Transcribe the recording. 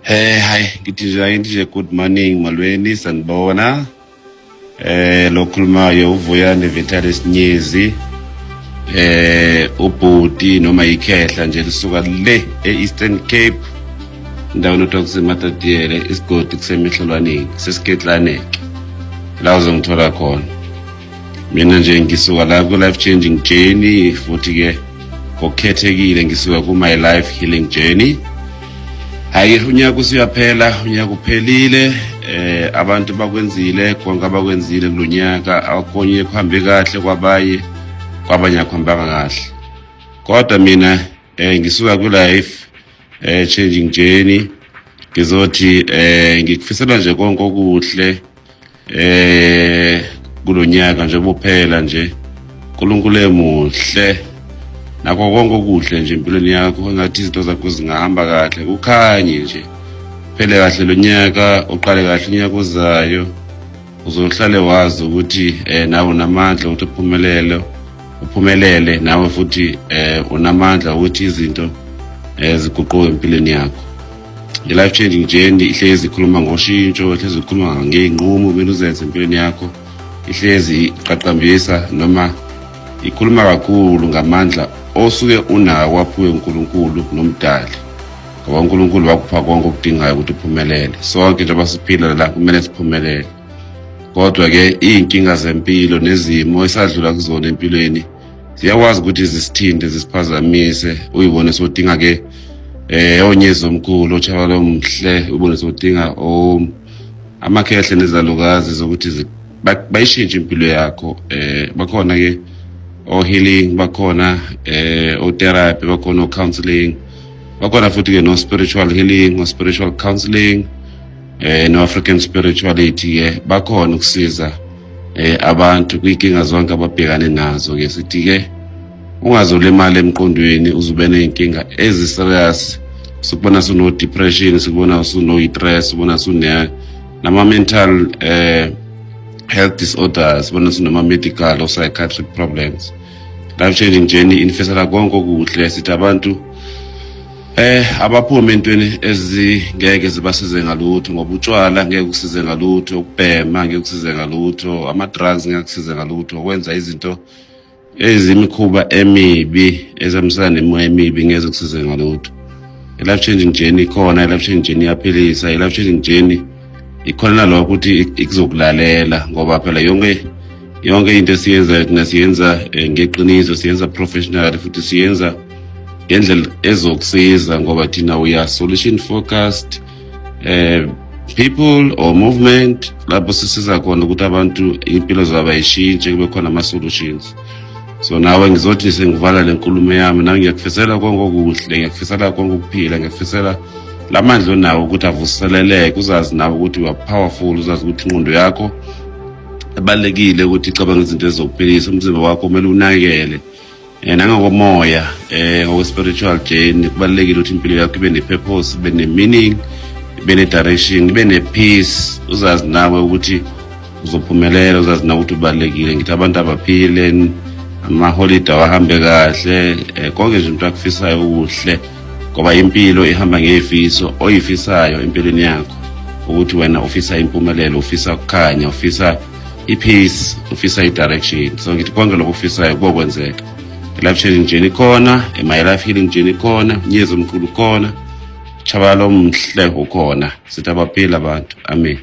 Hi, ngithi good morning malweni sanibona. Lo khulumayo uVuyani Vitalis Nyezi. Ubhuti noma ikhehla nje lisuka le eEastern Cape. Ndawo kuthiwa Matatiele, isigodi kusemehlolwaneni, sesiketlaneke. La uzongithola khona. Mina nje ngisuka la ku life changing journey futhi ke ngokukhethekile ngisuka ku my life healing journey. Hayi unyaka usiyaphela, unyaka uphelile, abantu bakwenzile konke abakwenzile kulonyaka, akonye kuhambe kahle kwabanye akuhambanga kahle. Kodwa mina ngisuka ku life changing journey ngizothi ngikufisela nje konke okuhle kulonyaka nje bophela nje. uNkulunkulu emuhle nakho konke okuhle nje empilweni yakho, ngathi izinto zakho zingahamba kahle, kukhanye nje phele kahle lo nyaka, uqale kahle unyaka ozayo, uzohlale wazi ukuthi nawe unamandla ukuthi uphumelele nawe futhi unamandla ukuthi izinto ziguquke empilweni yakho. I-life changing journey ihlezi ikhuluma ngoshintsho, ihlezi ikhuluma ngeenqumo kumele uzenze empilweni yakho, ihlezi iqaqambisa noma ikhuluma kakhulu ngamandla osuke unawo waphiwe uNkulunkulu nomdali. Ngoba uNkulunkulu wakupha konke okudingayo ukuthi uphumelele. Sonke nje abasiphila la kumele siphumelele. Kodwa ke inkinga zempilo nezimo esadlula kuzona empilweni ziyakwazi ukuthi zisithinde zisiphazamise, uyibone sodinga ke onyezo omkhulu otshabalo omhle, ubone sodinga amakhehle nezalukazi zokuthi bayishintshe impilo yakho. Bakhona ke healing, bakhona therapy, bakhona counseling, bakhona futhi ke no spiritual healing, no spiritual counseling, no African spirituality ke bakhona ukusiza abantu kwinkinga zonke ababhekane nazo ke. Sithi ke ungazolemala emqondweni uzube nenkinga eziserious, sikubona suno depression, sikubona suno stress, sikubona nama mental health disorders, sikubona sunama medical or psychiatric problems. Life changing journey infesela konke okuhle. Sithi abantu abaphuma entweni ezingeke zibasize ngalutho, ngoba utshwala ngeke kusize ngalutho, ukubhema ngeke kusize ngalutho, ama drugs ngeke kusize ngalutho, ukwenza izinto ezimikhuba emibi ezamsana nemoya emibi ngeke kusize ngalutho. I-life changing journey khona, i-life changing journey iyaphilisa, i-life changing journey ikhona nalokho ukuthi ikuzokulalela, ngoba phela yonke into esiyenza thina siyenza ngeqiniso, siyenza professional futhi siyenza ngendlela ezokusiza, ngoba thina we are solution focused people or movement, lapho sisiza khona ukuthi abantu impilo zabo ayishintshe, kube khona ama-solutions. So nawe ngizothi sengivala le nkulumo yami, nawe ngiyakufisela konke okuhle, ngiyakufisela konke ukuphila, ngiyakufisela lamandla onawo ukuthi avuseleleke, uzazi nawe ukuthi you are powerful, uzazi ukuthi ingqondo yakho ebalekile ukuthi icabanga izinto ezokuphilisa, umzimba wakho kumele unakekele nangokomoya. Ngokwe-spiritual journey kubalulekile ukuthi impilo yakho ibe ne-purpose, ibe ne-meaning, ibe ne-direction, ibe ne-peace. Uzazi nawe ukuthi uzophumelela, uzazi nawe ukuthi ubalulekile. Ngithi abantu abaphile, ama-holiday ahambe kahle, konke nje umuntu akufisayo kuhle, ngoba impilo ihamba ngezifiso oyifisayo empilweni yakho, ukuthi wena ufisa impumelelo, ufisa ukukhanya, ufisa i-peace, ufisa i-direction. So ngithi konke lokho ufisayo kubokwenzeka. I-life changing journey khona, my life healing journey khona, unyezi omkhulu khona, tshabalo omhle ukhona. Sithi abaphila abantu. Amen.